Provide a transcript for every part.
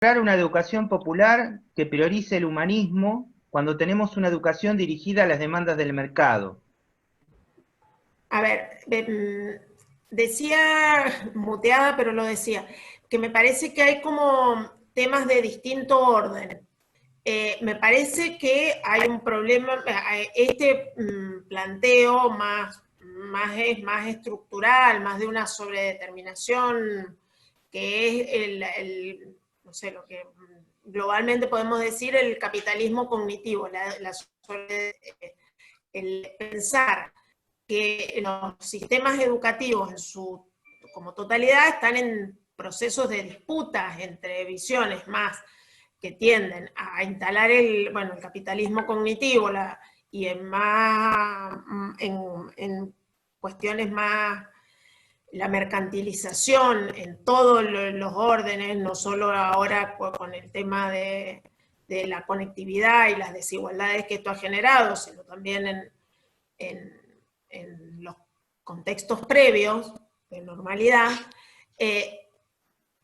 Crear una educación popular que priorice el humanismo cuando tenemos una educación dirigida a las demandas del mercado. A ver, decía, muteada, pero lo decía, que me parece que hay como temas de distinto orden. Me parece que hay un problema, este planteo es más estructural, más de una sobredeterminación, que es no sé, lo que globalmente podemos decir el capitalismo cognitivo, el pensar que los sistemas educativos como totalidad están en procesos de disputas entre visiones más que tienden a instalar el capitalismo cognitivo y en cuestiones más la mercantilización en todos los órdenes, no solo ahora con el tema de la conectividad y las desigualdades que esto ha generado, sino también en, en los contextos previos de normalidad,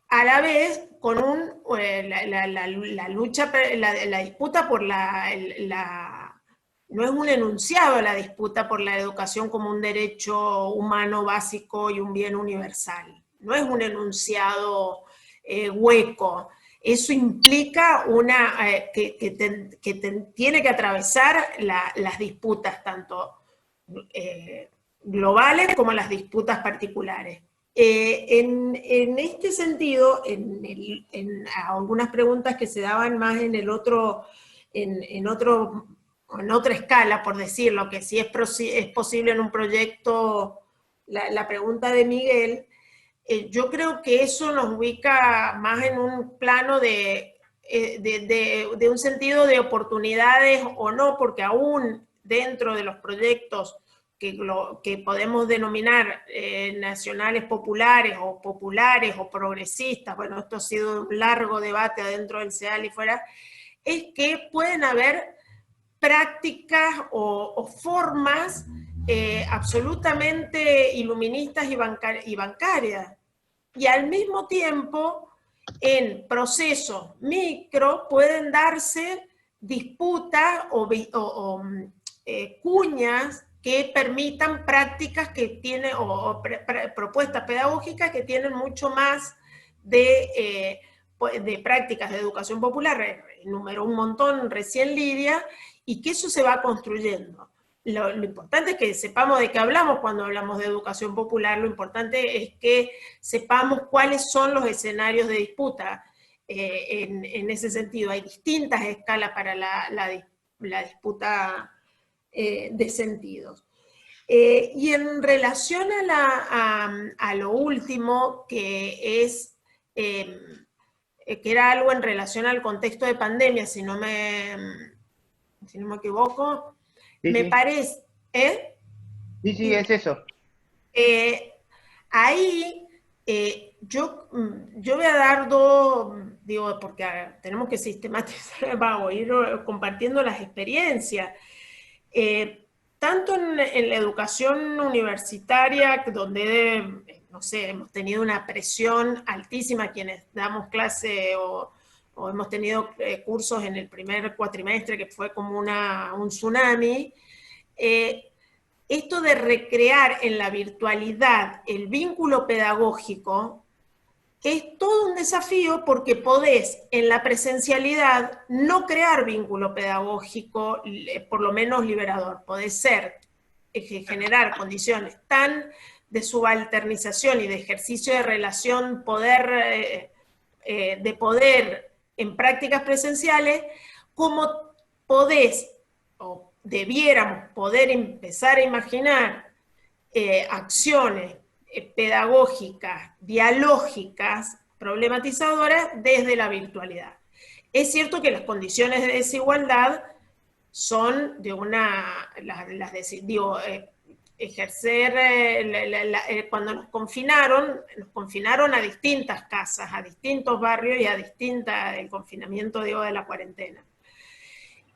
a la vez con la lucha, la disputa por no es un enunciado la disputa por la educación como un derecho humano básico y un bien universal. No es un enunciado hueco. Eso implica tiene que atravesar las disputas, tanto globales como las disputas particulares. En este sentido, algunas preguntas que se daban más en el otro, en otra escala, por decirlo, que si es posible en un proyecto, la pregunta de Miguel, yo creo que eso nos ubica más en un plano de un sentido de oportunidades o no, porque aún dentro de los proyectos que podemos denominar nacionales populares o progresistas, bueno, esto ha sido un largo debate adentro del CEAL y fuera, es que pueden haber prácticas o formas absolutamente iluministas y bancarias. Y al mismo tiempo, en procesos micro pueden darse disputas cuñas que permitan prácticas que tienen, propuestas pedagógicas que tienen mucho más de prácticas de educación popular, enumeró un montón recién Lidia, y que eso se va construyendo. Lo importante es que sepamos de qué hablamos cuando hablamos de educación popular, lo importante es que sepamos cuáles son los escenarios de disputa. En ese sentido, hay distintas escalas para la disputa de sentidos. Y en relación a lo último, que era algo en relación al contexto de pandemia, si no me equivoco, Sí, me sí, parece, ¿eh? sí, sí, es eso. Eh, ahí yo voy a dar dos, digo, porque tenemos que sistematizar, vamos, ir compartiendo las experiencias. Tanto en la educación universitaria, donde, no sé, hemos tenido una presión altísima quienes damos clase o hemos tenido cursos en el primer cuatrimestre que fue como un tsunami, esto de recrear en la virtualidad el vínculo pedagógico es todo un desafío porque podés en la presencialidad no crear vínculo pedagógico, por lo menos liberador. Podés generar condiciones tan de subalternización y de ejercicio de relación de poder en prácticas presenciales, como podés o debiéramos poder empezar a imaginar acciones pedagógicas, dialógicas, problematizadoras desde la virtualidad. Es cierto que las condiciones de desigualdad son de ejercer, cuando nos confinaron a distintas casas, a distintos barrios y a el confinamiento, digo, de la cuarentena.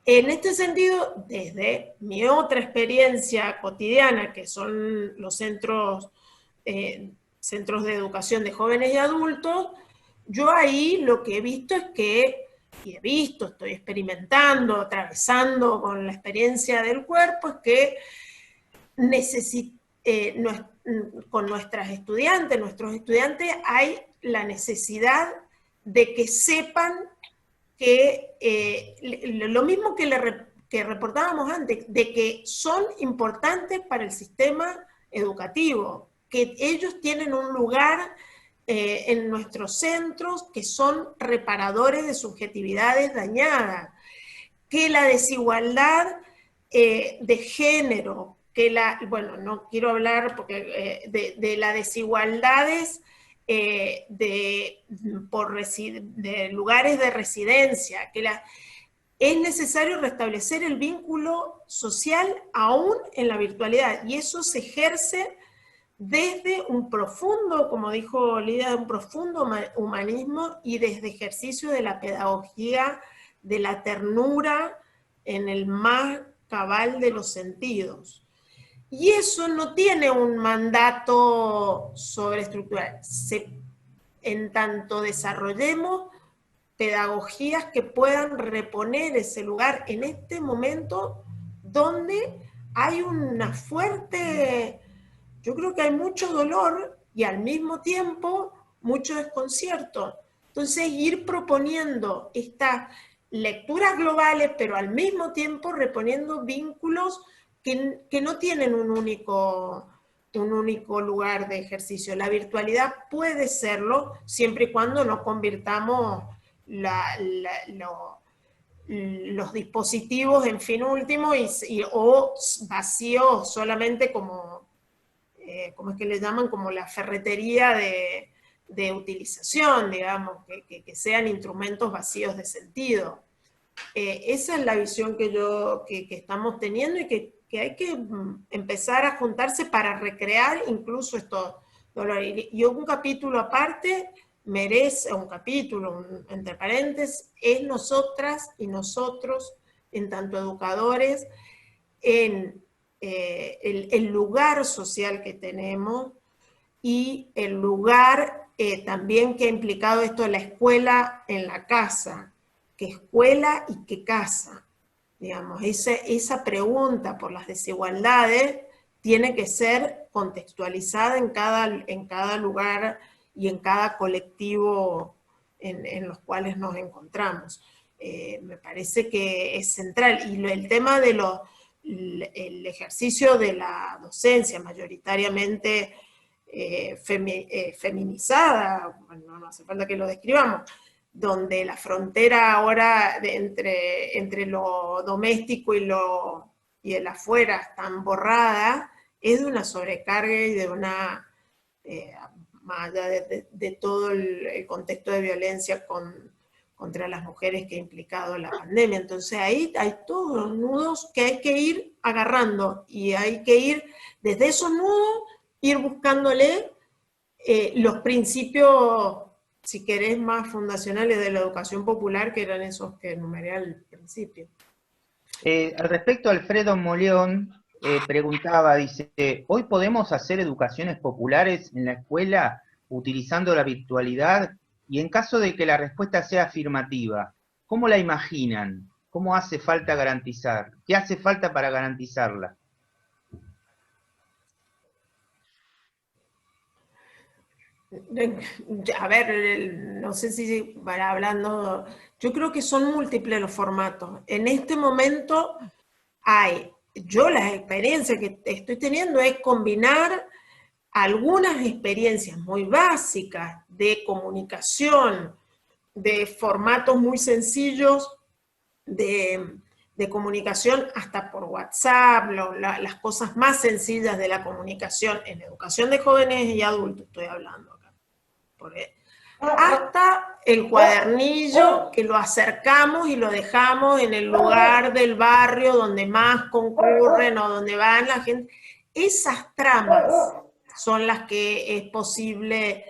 En este sentido, desde mi otra experiencia cotidiana, que son los centros de educación de jóvenes y adultos, yo ahí lo que he visto es que, estoy experimentando, atravesando con la experiencia del cuerpo, es que con nuestros estudiantes hay la necesidad de que sepan que lo mismo que reportábamos antes, de que son importantes para el sistema educativo, que ellos tienen un lugar en nuestros centros, que son reparadores de subjetividades dañadas, que la desigualdad de género, bueno, no quiero hablar porque, de las desigualdades de lugares de residencia, es necesario restablecer el vínculo social aún en la virtualidad, y eso se ejerce desde un profundo, como dijo Lidia, un profundo humanismo y desde ejercicio de la pedagogía, de la ternura en el más cabal de los sentidos. Y eso no tiene un mandato sobreestructural. En tanto desarrollemos pedagogías que puedan reponer ese lugar en este momento donde hay una fuerte, yo creo que hay mucho dolor y al mismo tiempo mucho desconcierto. Entonces ir proponiendo estas lecturas globales, pero al mismo tiempo reponiendo vínculos que no tienen un único lugar de ejercicio. La virtualidad puede serlo siempre y cuando no convirtamos los dispositivos en fin último o vacíos solamente como es que le llaman, como la ferretería de utilización, digamos, que sean instrumentos vacíos de sentido. Esa es la visión que estamos teniendo y que hay que empezar a juntarse para recrear incluso estos dolores. Y un capítulo aparte merece, entre paréntesis, es nosotras y nosotros, en tanto educadores, en el lugar social que tenemos y el lugar también que ha implicado esto de la escuela en la casa, que escuela y que casa. Digamos, esa pregunta por las desigualdades tiene que ser contextualizada en cada lugar y en cada colectivo en los cuales nos encontramos. Me parece que es central. Y el tema de el ejercicio de la docencia mayoritariamente feminizada, bueno, no hace falta que lo describamos, donde la frontera ahora entre lo doméstico y el afuera están borradas, es de una sobrecarga y de una, más allá de todo el contexto de violencia contra las mujeres que ha implicado la pandemia. Entonces ahí hay todos los nudos que hay que ir agarrando, y hay que ir desde esos nudos, ir buscándole los principios, si querés, más fundacionales de la educación popular, que eran esos que enumeré al principio. Al respecto, Alfredo Moleón preguntaba, dice, ¿hoy podemos hacer educaciones populares en la escuela utilizando la virtualidad? Y en caso de que la respuesta sea afirmativa, ¿cómo la imaginan? ¿Cómo hace falta garantizar? ¿Qué hace falta para garantizarla? A ver, no sé si para hablando, yo creo que son múltiples los formatos. En este momento yo la experiencia que estoy teniendo es combinar algunas experiencias muy básicas de comunicación, de formatos muy sencillos de comunicación, hasta por WhatsApp, las cosas más sencillas de la comunicación en educación de jóvenes y adultos, estoy hablando acá. Hasta el cuadernillo, que lo acercamos y lo dejamos en el lugar del barrio donde más concurren o donde van la gente. Esas tramas son las que es posible.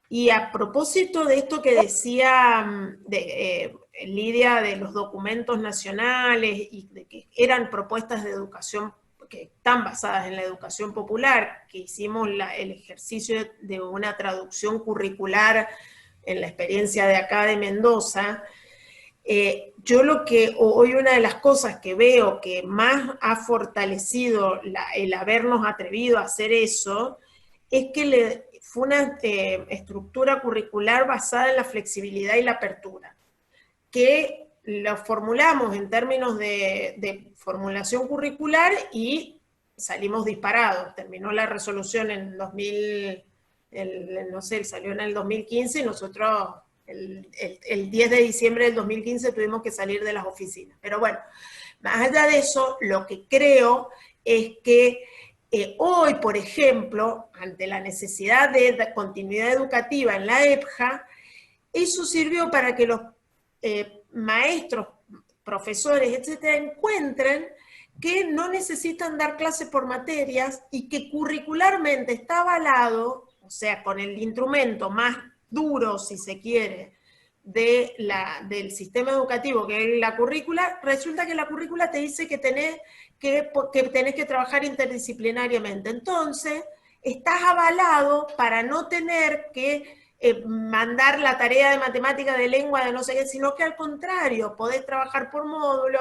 Y a propósito de esto que decía Lidia, de los documentos nacionales y de que eran propuestas de educación que están basadas en la educación popular, que hicimos el ejercicio de una traducción curricular en la experiencia de acá de Mendoza, yo lo que hoy una de las cosas que veo que más ha fortalecido el habernos atrevido a hacer eso, es que fue una estructura curricular basada en la flexibilidad y la apertura, que lo formulamos en términos de formulación curricular y salimos disparados. Terminó la resolución en 2000, no sé, salió en el 2015 y nosotros el 10 de diciembre del 2015 tuvimos que salir de las oficinas. Pero bueno, más allá de eso, lo que creo es que hoy, por ejemplo, ante la necesidad de continuidad educativa en la EPJA, eso sirvió para que los maestros, profesores, etcétera, encuentren que no necesitan dar clases por materias y que curricularmente está avalado, o sea, con el instrumento más duro, si se quiere, del sistema educativo, que es la currícula. Resulta que la currícula te dice que tenés que trabajar interdisciplinariamente. Entonces, estás avalado para no tener que mandar la tarea de matemática, de lengua, de no sé qué, sino que al contrario, podés trabajar por módulo,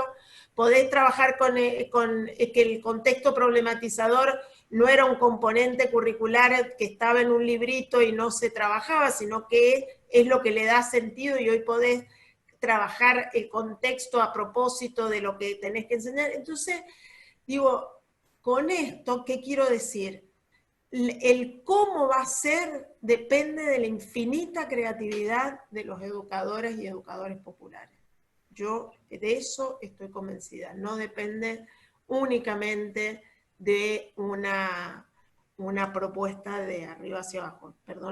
podés trabajar con que el contexto problematizador no era un componente curricular que estaba en un librito y no se trabajaba, sino que es lo que le da sentido y hoy podés trabajar el contexto a propósito de lo que tenés que enseñar. Entonces, digo, con esto, ¿qué quiero decir? El cómo va a ser depende de la infinita creatividad de los educadores y educadores populares. Yo de eso estoy convencida, no depende únicamente de una propuesta de arriba hacia abajo. Perdón.